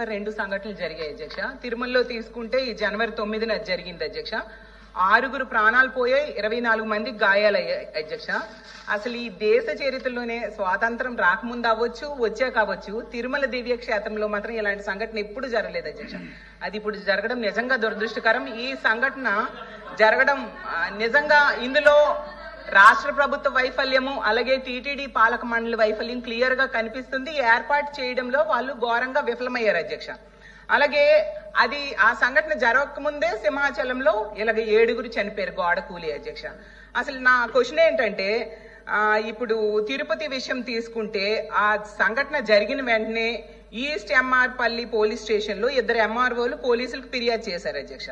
రెండు సంఘటనలు జరిగాయి అధ్యక్ష. తిరుమలలో తీసుకుంటే ఈ జనవరి 9న జరిగింది అధ్యక్ష. 6 ప్రాణాలు పోయాయి, 24 మంది గాయాలయ్యాయి అధ్యక్ష. అసలు ఈ దేశ చరిత్రలోనే స్వాతంత్రం రాకముందు అవ్వచ్చు, వచ్చాక అవ్వచ్చు, తిరుమల దివ్య క్షేత్రంలో మాత్రం ఇలాంటి సంఘటన ఎప్పుడు జరగలేదు అధ్యక్ష. అది ఇప్పుడు జరగడం నిజంగా దురదృష్టకరం. ఈ సంఘటన జరగడం నిజంగా ఇందులో రాష్ట్ర ప్రభుత్వ వైఫల్యము, అలాగే టీటీడీ పాలక మండలి వైఫల్యం క్లియర్ గా కనిపిస్తుంది. ఏర్పాటు చేయడంలో వాళ్ళు ఘోరంగా విఫలమయ్యారు అధ్యక్ష. అలాగే అది ఆ సంఘటన జరగకముందే సింహాచలంలో ఇలాగ 7 చనిపోయారు గోడ కూలి అధ్యక్ష. అసలు నా క్వశ్చన్ ఏంటంటే, ఇప్పుడు తిరుపతి విషయం తీసుకుంటే ఆ సంఘటన జరిగిన వెంటనే ఈస్ట్ ఎంఆర్ పల్లి పోలీస్ స్టేషన్ లో 2 ఎంఆర్ఓలు పోలీసులకు ఫిర్యాదు చేశారు అధ్యక్ష.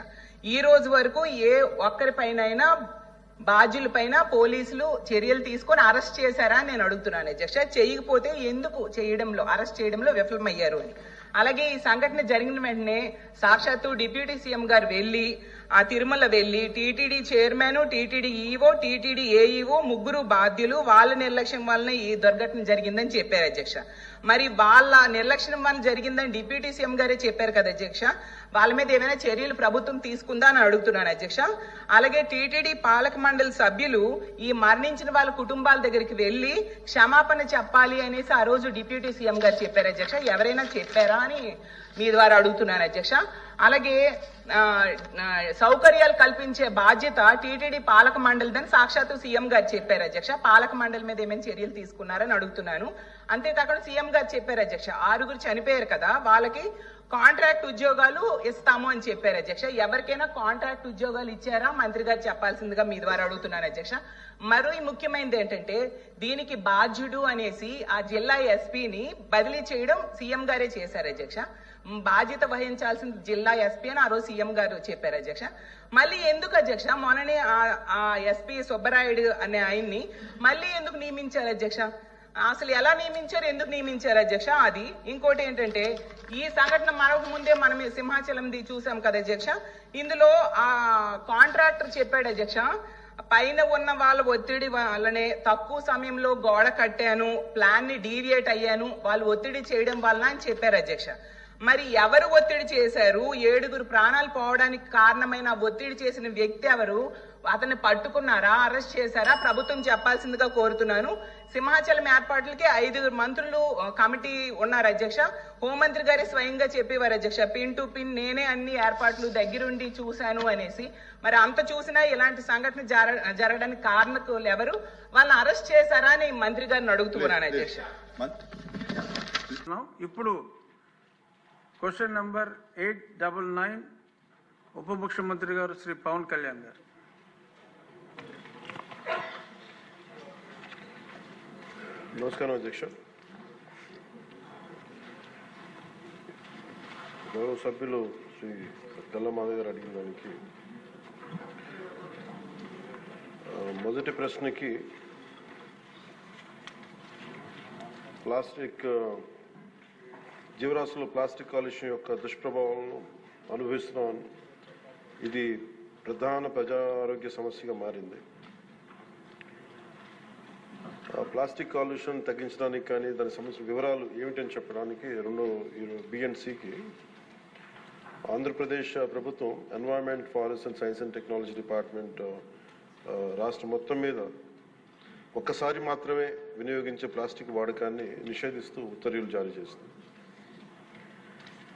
ఈ రోజు వరకు ఏ ఒక్కరిపైనైనా బాధ్యులపైన పోలీసులు చర్యలు తీసుకొని అరెస్ట్ చేశారా అని నేను అడుగుతున్నాను అధ్యక్ష. చేయకపోతే ఎందుకు అరెస్ట్ చేయడంలో విఫలమయ్యారు అని. అలాగే ఈ సంఘటన జరిగిన వెంటనే సాక్షాత్తు డిప్యూటీ సీఎం గారు వెళ్లి ఆ తిరుమల వెళ్లి TTD chairman, TTD EO, TTD AEO 3 బాధ్యులు వాళ్ళ నిర్లక్ష్యం వలన ఈ దుర్ఘటన జరిగిందని చెప్పారు అధ్యక్ష. మరి వాళ్ళ నిర్లక్ష్యం వల్ల జరిగిందని డిప్యూటీ సీఎం గారే చెప్పారు కదా అధ్యక్ష. వాళ్ళ మీద ఏమైనా చర్యలు ప్రభుత్వం తీసుకుందా అని అడుగుతున్నాను అధ్యక్ష. అలాగే టీటీడీ పాలక మండలి సభ్యులు ఈ మరణించిన వాళ్ళ కుటుంబాల దగ్గరికి వెళ్లి క్షమాపణ చెప్పాలి అనేసి ఆ రోజు డిప్యూటీ సీఎం గారు చెప్పారు అధ్యక్ష. ఎవరైనా చెప్పారా అని మీ ద్వారా అడుగుతున్నాను అధ్యక్ష. అలాగే సౌకర్యాలు కల్పించే బాధ్యత టీటీడీ పాలక మండలిదని సాక్షాత్తు సీఎం గారు చెప్పారు అధ్యక్ష. పాలక మండలి మీద ఏమైనా చర్యలు తీసుకున్నారని అడుగుతున్నాను. అంతేకాకుండా సీఎం గారు చెప్పారు అధ్యక్ష, 6 చనిపోయారు కదా, వాళ్ళకి కాంట్రాక్ట్ ఉద్యోగాలు ఇస్తాము అని చెప్పారు అధ్యక్ష. ఎవరికైనా కాంట్రాక్ట్ ఉద్యోగాలు ఇచ్చారా మంత్రి గారు చెప్పాల్సిందిగా మీ ద్వారా అడుగుతున్నాను అధ్యక్ష. మరో ముఖ్యమైనది ఏంటంటే, దీనికి బాధ్యుడు అనేసి ఆ జిల్లా ఎస్పీని బదిలీ చేయడం సీఎం గారే చేశారు అధ్యక్ష. బాధ్యత వహించాల్సిన జిల్లా ఎస్పీ అని ఆ రోజు సీఎం గారు చెప్పారు అధ్యక్ష. మళ్ళీ ఎందుకు అధ్యక్ష మొన్ననే ఆ ఎస్పీ సుబ్బరాయుడు అనే ఆయన్ని మళ్ళీ ఎందుకు నియమించారు అధ్యక్ష? అసలు ఎలా నియమించారు, ఎందుకు నియమించారు అధ్యక్ష? అది ఇంకోటి ఏంటంటే, ఈ సంఘటన మనకు ముందే మనం సింహాచలంది చూసాం కదా అధ్యక్ష. ఇందులో ఆ కాంట్రాక్టర్ చెప్పాడు అధ్యక్ష, పైన ఉన్న వాళ్ళ ఒత్తిడి వల్లనే తక్కువ సమయంలో గోడ కట్టాను, ప్లాన్ ని డీవియేట్ అయ్యాను, వాళ్ళు ఒత్తిడి చేయడం వలన అని చెప్పారు అధ్యక్ష. మరి ఎవరు ఒత్తిడి చేశారు? 7 ప్రాణాలు పోవడానికి కారణమైన ఒత్తిడి చేసిన వ్యక్తి ఎవరు? అతన్ని పట్టుకున్నారా, అరెస్ట్ చేశారా? ప్రభుత్వం చెప్పాల్సిందిగా కోరుతున్నాను. సింహాచలం ఏర్పాట్లకి 5 మంత్రులు కమిటీ ఉన్నారు అధ్యక్ష. హోంమంత్రి గారి స్వయంగా చెప్పేవారు అధ్యక్ష, పిన్ టు పిన్ నేనే అన్ని ఏర్పాట్లు దగ్గరుండి చూశాను అనేసి. మరి అంత చూసినా ఇలాంటి సంఘటన జరగడానికి కారణకులు ఎవరు? వాళ్ళని అరెస్ట్ చేశారా అని మంత్రి గారిని అడుగుతున్నాను అధ్యక్ష. ఇప్పుడు క్వశ్చన్ నంబర్ 899 ఉప ముఖ్యమంత్రి గారు శ్రీ పవన్ కళ్యాణ్ గారు. నమస్కారం అధ్యక్ష. గౌరవ సభ్యులు శ్రీ తెల్ల మాధవ్ గారు అడిగిన దానికి మొదటి ప్రశ్నకి ప్లాస్టిక్ జీవరాశులు ప్లాస్టిక్ కాలుష్యం యొక్క దుష్ప్రభావాలను అనుభవిస్తున్నామని, ఇది ప్రధాన ప్రజా ఆరోగ్య సమస్యగా మారింది. ప్లాస్టిక్ కాలుష్యం తగ్గించడానికి కానీ దాని సమస్య వివరాలు ఏమిటని చెప్పడానికి BNCకి ఆంధ్రప్రదేశ్ ప్రభుత్వం environment, forest and science and technology department రాష్ట్రం మొత్తం మీద ఒక్కసారి మాత్రమే వినియోగించే ప్లాస్టిక్ వాడకాన్ని నిషేధిస్తూ ఉత్తర్వులు జారీ చేస్తుంది.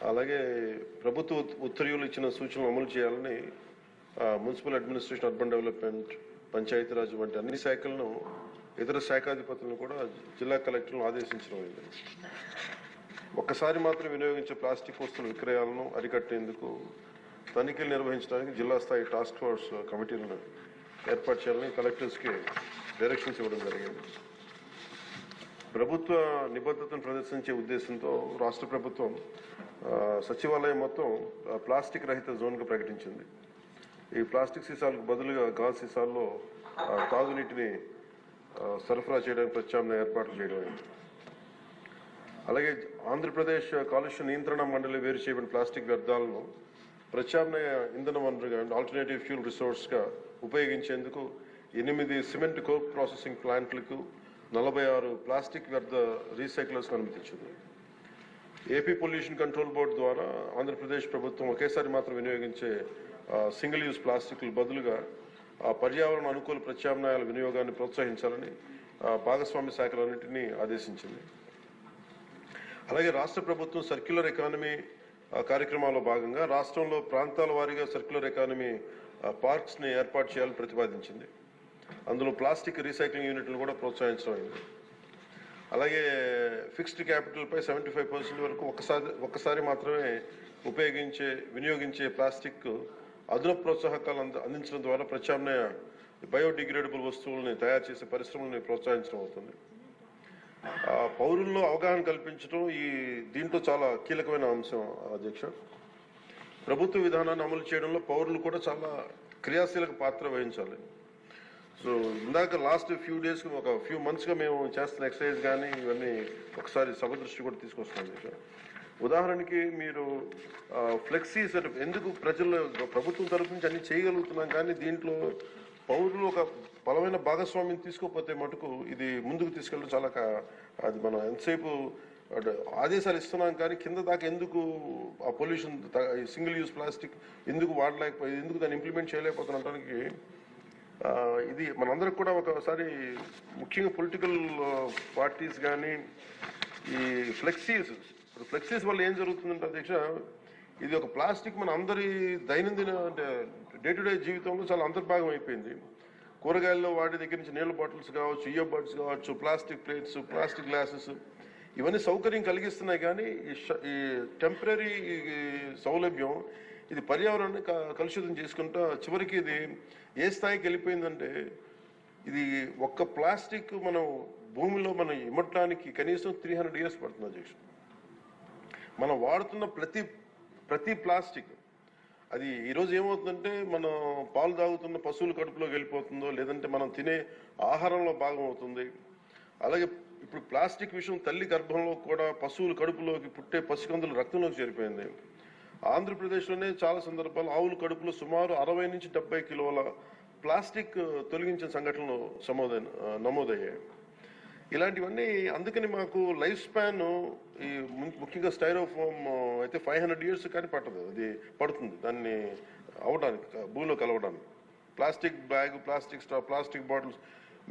అలాగే ప్రభుత్వ ఉత్తర్వులు ఇచ్చిన సూచనలు అమలు చేయాలని municipal administration, urban development, Panchayati Raj వంటి అన్ని శాఖలను, ఇతర శాఖాధిపతులను కూడా జిల్లా కలెక్టర్లను ఆదేశించడం అయింది. ఒక్కసారి మాత్రం వినియోగించే ప్లాస్టిక్ వస్తువుల విక్రయాలను అరికట్టేందుకు తనిఖీలు నిర్వహించడానికి జిల్లా స్థాయి టాస్క్ ఫోర్స్ కమిటీలను ఏర్పాటు చేయాలని కలెక్టర్స్కి డైరెక్షన్స్ ఇవ్వడం జరిగింది. ప్రభుత్వ నిబద్ధతను ప్రదర్శించే ఉద్దేశంతో రాష్ట్ర ప్రభుత్వం సచివాలయం మొత్తం ప్లాస్టిక్ రహిత జోన్గా ప్రకటించింది. ఈ ప్లాస్టిక్ సీసాలకు బదులుగా గాజు సీసాల్లో తాగునీటిని సరఫరా చేయడానికి ప్రత్యామ్నాయ ఏర్పాట్లు చేయడం అయింది. అలాగే ఆంధ్రప్రదేశ్ కాలుష్య నియంత్రణ మండలి వేరు చేయబడిన ప్లాస్టిక్ వ్యర్థాలను ప్రత్యామ్నాయ ఇంధన వనరుగా, ఆల్టర్నేటివ్ ఫ్యూల్ రిసోర్స్గా ఉపయోగించేందుకు 8 సిమెంట్ కోక్ ప్రాసెసింగ్ ప్లాంట్లకు 46 ప్లాస్టిక్ వ్యర్థ రీసైక్లర్స్ను అనుమతించింది. ఏపీ పొల్యూషన్ కంట్రోల్ బోర్డు ద్వారా ఆంధ్రప్రదేశ్ ప్రభుత్వం ఒకేసారి మాత్రం వినియోగించే సింగిల్ యూజ్ ప్లాస్టిక్లు బదులుగా పర్యావరణ అనుకూల ప్రత్యామ్నాయాల వినియోగాన్ని ప్రోత్సహించాలని భాగస్వామ్య శాఖలన్నింటినీ ఆదేశించింది. అలాగే రాష్ట్ర ప్రభుత్వం సర్క్యులర్ ఎకానమీ కార్యక్రమాల్లో భాగంగా రాష్ట్రంలో ప్రాంతాల వారీగా సర్క్యులర్ ఎకానమీ పార్క్స్ ని ఏర్పాటు చేయాలని ప్రతిపాదించింది. అందులో ప్లాస్టిక్ రీసైక్లింగ్ యూనిట్లు కూడా ప్రోత్సహించడం అయింది. అలాగే ఫిక్స్డ్ క్యాపిటల్ పై 75% వరకు ఒక్కసారి మాత్రమే వినియోగించే ప్లాస్టిక్ అదనపు ప్రోత్సాహకాలు అందించడం ద్వారా ప్రత్యామ్నాయ బయోడిగ్రేడబుల్ వస్తువుల్ని తయారు చేసే పరిశ్రమల్ని ప్రోత్సహించడం అవుతుంది. పౌరుల్లో అవగాహన కల్పించడం దీంట్లో చాలా కీలకమైన అంశం అధ్యక్ష. ప్రభుత్వ విధానాన్ని అమలు చేయడంలో పౌరులు కూడా చాలా క్రియాశీలక పాత్ర వహించాలి. సో ఇందాక లాస్ట్ ఫ్యూ మంత్స్ గా మేము చేస్తున్న ఎక్సర్సైజ్ కానీ ఇవన్నీ ఒకసారి సభ దృష్టి కూడా తీసుకొస్తున్నాం అధ్యక్ష. ఉదాహరణకి మీరు ఫ్లెక్సీస్ ఎందుకు ప్రభుత్వం తరఫు నుంచి అన్ని చేయగలుగుతున్నాం కానీ దీంట్లో పౌరులు ఒక బలమైన భాగస్వామ్యం తీసుకోకపోతే మటుకు ఇది ముందుకు తీసుకెళ్ళడం చాలా అది మనం ఎంతసేపు ఆదేశాలు ఇస్తున్నాం కానీ కింద దాకా ఎందుకు ఆ పొల్యూషన్ సింగిల్ యూజ్ ప్లాస్టిక్ ఎందుకు వాడలేకపోయి ఎందుకు దాన్ని ఇంప్లిమెంట్ చేయలేకపోతున్నటానికి ఇది మనందరికి కూడా ఒకసారి ముఖ్యంగా పొలిటికల్ పార్టీస్ కానీ ఈ ఫ్లెక్సీస్ వల్ల ఏం జరుగుతుందంటే అధ్యక్ష, ఇది ఒక ప్లాస్టిక్ మన అందరి దైనందిన అంటే డే టు డే జీవితంలో చాలా అంతర్భాగం అయిపోయింది. కూరగాయల్లో వాటి దగ్గర నుంచి నీళ్ళ బాటిల్స్ కావచ్చు, ఇయర్ బడ్స్ కావచ్చు, ప్లాస్టిక్ ప్లేట్స్, ప్లాస్టిక్ గ్లాసెస్ ఇవన్నీ సౌకర్యం కలిగిస్తున్నాయి కానీ ఈ టెంపరీ సౌలభ్యం ఇది పర్యావరణాన్ని కలుషితం చేసుకుంటా చివరికి ఇది ఏ స్థాయికి వెళ్ళిపోయిందంటే ఇది ఒక్క ప్లాస్టిక్ మనం భూమిలో మనం ఇమ్మటానికి కనీసం 300 years పడుతుంది అధ్యక్ష. మనం వాడుతున్న ప్రతి ప్లాస్టిక్ అది ఈరోజు ఏమవుతుందంటే మనం పాలు తాగుతున్న పశువుల కడుపులోకి వెళ్ళిపోతుందో లేదంటే మనం తినే ఆహారంలో భాగం అవుతుంది. అలాగే ఇప్పుడు ప్లాస్టిక్ విషయం తల్లి గర్భంలో కూడా పశువుల కడుపులోకి పుట్టే పసికందుల రక్తంలోకి చేరిపోయింది. ఆంధ్రప్రదేశ్లోనే చాలా సందర్భాలు ఆవుల కడుపులో సుమారు 60 నుంచి 70 కిలోల ప్లాస్టిక్ తొలగించిన సంఘటనలు నమోదయ్యాయి. ఇలాంటివన్నీ అందుకని మాకు లైఫ్ స్పాన్ ఈ ముఖ్యంగా స్టైరోఫోమ్ అయితే 500 years కానీ పట్టదు, అది పడుతుంది దాన్ని అవడానికి భూమిలో కలవడానికి. Plastic bag, plastic straw, plastic bottles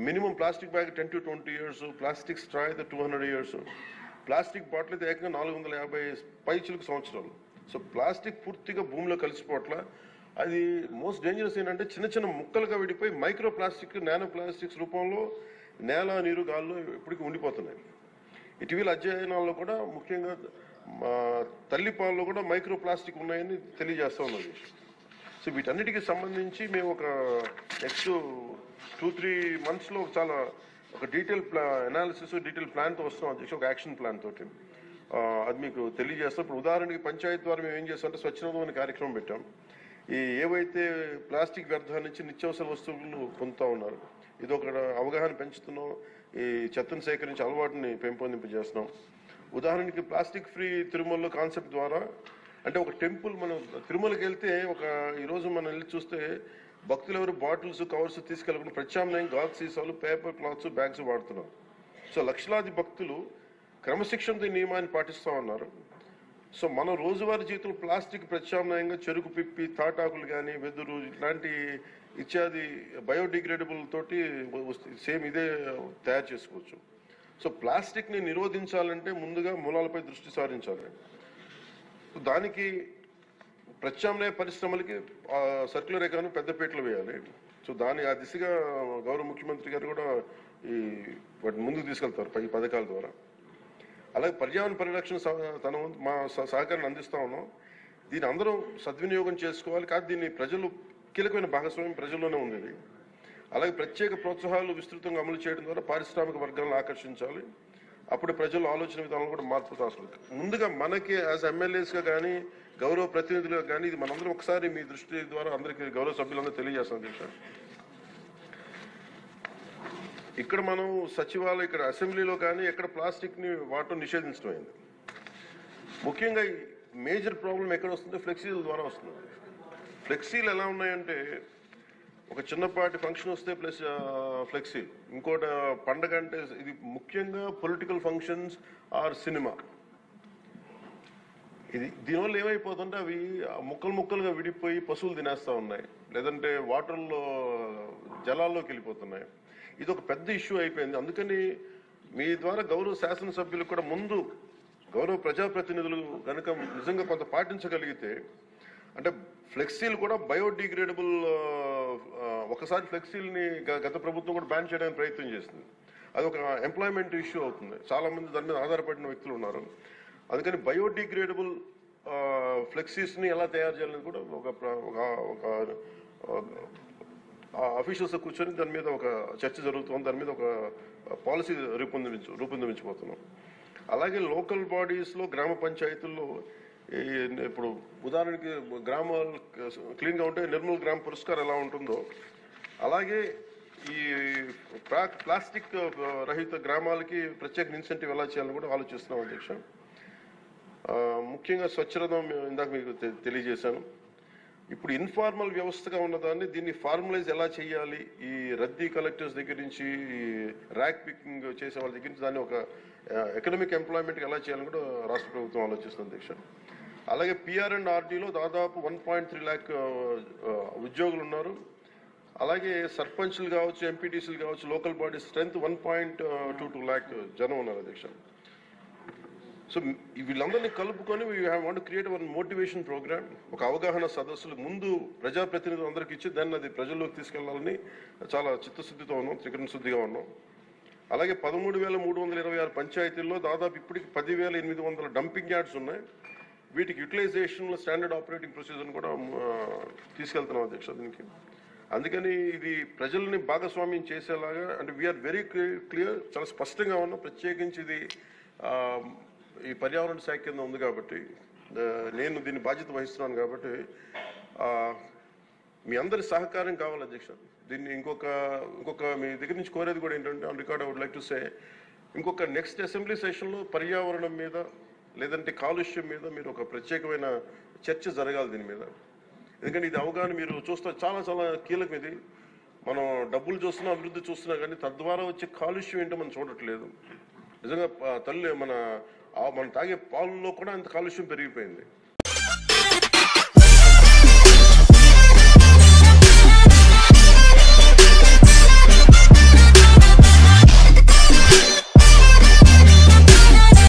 minimum plastic bag 10 to 20 years, plastic straw అయితే 200 years, ప్లాస్టిక్ బాటిల్ అయితే ఏకంగా 450 పైచిలకు సంవత్సరాలు. సో ప్లాస్టిక్ పూర్తిగా భూమిలో కలిసిపోవట్ల. అది మోస్ట్ డేంజరస్ ఏంటంటే చిన్న చిన్న ముక్కలుగా విడిపోయి మైక్రో ప్లాస్టిక్, నానో ప్లాస్టిక్స్ రూపంలో నేల, నీరు, గాల్లో ఇప్పటికీ ఉండిపోతున్నాయి. ఇటీవల అధ్యయనాల్లో కూడా ముఖ్యంగా తల్లి పాలలో కూడా మైక్రో ప్లాస్టిక్ ఉన్నాయని తెలియజేస్తా ఉన్నది. సో వీటన్నిటికీ సంబంధించి మేము ఒక నెక్స్ట్ 2-3 monthsలో చాలా ఒక డీటెయిల్ అనాలిసిస్, డీటెయిల్ ప్లాన్తో వస్తున్నాం అధ్యక్ష, ఒక యాక్షన్ ప్లాన్ తోటి. అది మీకు తెలియజేస్తాం. ఇప్పుడు ఉదాహరణకి పంచాయతీ ద్వారా మేము ఏం చేస్తామంటే స్వచ్ఛందం అనే కార్యక్రమం పెట్టాం. ఏవైతే ప్లాస్టిక్ వ్యర్థాల నుంచి నిత్యావసర వస్తువులు పొందుతూ ఉన్నారు, ఇది ఒక అవగాహన పెంచుతున్నాం. ఈ చెత్తను సేకరించి అలవాటుని పెంపొందింపజేస్తున్నాం. ఉదాహరణకి ప్లాస్టిక్ ఫ్రీ తిరుమలలో కాన్సెప్ట్ ద్వారా అంటే ఒక టెంపుల్ మనం తిరుమలకి వెళ్తే ఈరోజు మనం వెళ్ళి చూస్తే భక్తులు ఎవరు బాటిల్స్, కవర్స్ తీసుకెళ్ళకుండా ప్రత్యామ్నాయం గాజు సీసాలు, పేపర్ క్లాత్స్, బ్యాగ్స్ వాడుతున్నారు. సో లక్షలాది భక్తులు క్రమశిక్షణతో ఈ నియమాన్ని పాటిస్తూ ఉన్నారు. సో మన రోజువారీ జీవితంలో ప్లాస్టిక్ ప్రత్యామ్నాయంగా చెరుకు పిప్పి, తాటాకులు కానీ, వెదురు ఇట్లాంటి ఇత్యాది బయోడిగ్రేడబుల్ తోటి సేమ్ ఇదే తయారు చేసుకోవచ్చు. సో ప్లాస్టిక్ని నిరోధించాలంటే ముందుగా మూలాలపై దృష్టి సారించాలి. దానికి ప్రత్యామ్నాయ పరిశ్రమలకి సర్క్యులర్ ఎకానమీ పెద్దపీటలు వేయాలి. సో ఆ దిశగా గౌరవ ముఖ్యమంత్రి గారు కూడా వాటిని ముందుకు తీసుకెళ్తారు ఈ పథకాల ద్వారా. అలాగే పర్యావరణ పరిరక్షణ మా సహకారాన్ని అందిస్తా ఉన్నాం. దీన్ని అందరూ సద్వినియోగం చేసుకోవాలి. కాదు దీన్ని ప్రజలు కీలకమైన భాగస్వామ్యం ప్రజల్లోనే ఉంది. అలాగే ప్రత్యేక ప్రోత్సాహాలు విస్తృతంగా అమలు చేయడం ద్వారా పారిశ్రామిక వర్గాలను ఆకర్షించాలి. అప్పుడు ప్రజల ఆలోచన విధానంలో కూడా మార్పు రావాలి. ముందుగా మనకి యాజ్ ఎమ్మెల్యేస్గా కానీ, గౌరవ ప్రతినిధులుగా కానీ ఇది మనందరం ఒకసారి మీ దృష్టి ద్వారా అందరికీ గౌరవ సభ్యులందరూ తెలియజేస్తాం. ఇక్కడ మనం సచివాలయం, ఇక్కడ అసెంబ్లీలో కానీ ఎక్కడ ప్లాస్టిక్ని వాడటం నిషేధించడం అయింది. ముఖ్యంగా మేజర్ ప్రాబ్లం ఎక్కడ వస్తుందో ఫ్లెక్సీల ద్వారా వస్తుంది. ఫ్లెక్సీలు ఎలా ఉన్నాయంటే ఒక చిన్నపాటి ఫంక్షన్ వస్తే ప్లస్ ఫ్లెక్సీలు, ఇంకోటి పండగ అంటే ఇది ముఖ్యంగా పొలిటికల్ ఫంక్షన్స్ ఆర్ సినిమా. దీనివల్ల ఏమైపోతుంటే అవి ముక్కలు ముక్కలుగా విడిపోయి పశువులు తినేస్తా ఉన్నాయి, లేదంటే వాటర్లో జలాల్లోకి వెళ్ళిపోతున్నాయి. ఇది ఒక పెద్ద ఇష్యూ అయిపోయింది. అందుకని మీ ద్వారా గౌరవ శాసనసభ్యులకు కూడా ముందు గౌరవ ప్రజాప్రతినిధులు కనుక నిజంగా కొంత పాటించగలిగితే, అంటే ఫ్లెక్సీలు కూడా బయోడిగ్రేడబుల్, ఒకసారి ఫ్లెక్సీల్ని గత ప్రభుత్వం కూడా బ్యాన్ చేయడానికి ప్రయత్నం చేసింది. అది ఒక ఎంప్లాయ్మెంట్ ఇష్యూ అవుతుంది, చాలా మంది దాని మీద ఆధారపడిన వ్యక్తులు ఉన్నారు. అందుకని బయోడిగ్రేడబుల్ ఫ్లెక్సీస్ని ఎలా తయారు చేయాలని కూడా ఒక అఫీషియల్స్ కూర్చొని దాని మీద ఒక చర్చ జరుగుతుంది. దాని మీద ఒక పాలసీ రూపొందించబోతున్నాం. అలాగే లోకల్ బాడీస్లో గ్రామ పంచాయతీల్లో ఇప్పుడు ఉదాహరణకి గ్రామాలు క్లీన్గా ఉంటే నిర్మల్ గ్రామ పురస్కార్ ఎలా ఉంటుందో అలాగే ఈ ప్లాస్టిక్ రహిత గ్రామాలకి ప్రత్యేక ఇన్సెంటివ్ ఎలా చేయాలని కూడా ఆలోచిస్తున్నాం అధ్యక్ష. ముఖ్యంగా స్వచ్ఛరథం ఇందాక మీకు తెలియజేశాను. ఇప్పుడు ఇన్ఫార్మల్ వ్యవస్థగా ఉన్నదాన్ని దీన్ని ఫార్మలైజ్ ఎలా చేయాలి, ఈ రద్దీ కలెక్టర్స్ దగ్గర నుంచి ఈ ర్యాక్ పికింగ్ చేసే వాళ్ళ దగ్గర నుంచి దాన్ని ఒక ఎకనామిక్ ఎంప్లాయ్మెంట్కి ఎలా చేయాలని కూడా రాష్ట్ర ప్రభుత్వం ఆలోచిస్తుంది అధ్యక్ష. అలాగే PR&RDలో దాదాపు 1.3 lakh ఉద్యోగులు ఉన్నారు. అలాగే సర్పంచ్లు కావచ్చు, ఎంపీటీసీలు కావచ్చు, లోకల్ బాడీ స్ట్రెంత్ 1.22 lakh జనం ఉన్నారు అధ్యక్ష. సో వీళ్ళందరినీ కలుపుకొని we want create one motivation program, ఒక అవగాహన సదస్సులు ముందు ప్రజాప్రతినిధులు అందరికీ ఇచ్చి దాన్ని అది ప్రజల్లోకి తీసుకెళ్లాలని చాలా చిత్తశుద్ధితో ఉన్నాం, త్రికరణ శుద్ధిగా ఉన్నాం. అలాగే 13,326 పంచాయతీల్లో దాదాపు ఇప్పటికి 10,800 డంపింగ్ యార్డ్స్ ఉన్నాయి. వీటికి యూటిలైజేషన్లో స్టాండర్డ్ ఆపరేటింగ్ ప్రొసీజర్ని కూడా తీసుకెళ్తున్నాం అధ్యక్ష దీనికి. అందుకని ఇది ప్రజల్ని భాగస్వామ్యం చేసేలాగా, అంటే వీఆర్ వెరీ క్లియర్, చాలా స్పష్టంగా ఉన్నాం. ప్రత్యేకించి ఇది ఈ పర్యావరణ శాఖ కింద ఉంది కాబట్టి నేను దీన్ని బాధ్యత వహిస్తున్నాను కాబట్టి మీ అందరి సహకారం కావాలి అధ్యక్ష. దీన్ని ఇంకొక మీ దగ్గర నుంచి కోరేది కూడా ఏంటంటే, on record I would like to say, ఇంకొక నెక్స్ట్ అసెంబ్లీ సెషన్లో పర్యావరణం మీద లేదంటే కాలుష్యం మీద మీరు ఒక ప్రత్యేకమైన చర్చ జరగాలి దీని మీద. ఎందుకంటే ఇది అవగాహన మీరు చూస్తే చాలా చాలా కీలకం. ఇది మనం డబ్బులు చూస్తున్నా, అభివృద్ధి చూస్తున్నా కానీ తద్వారా వచ్చే కాలుష్యం ఏంటో మనం చూడట్లేదు. నిజంగా తల్లి మన తాగే పాలలో కూడా అంత కాలుష్యం పెరిగిపోయింది.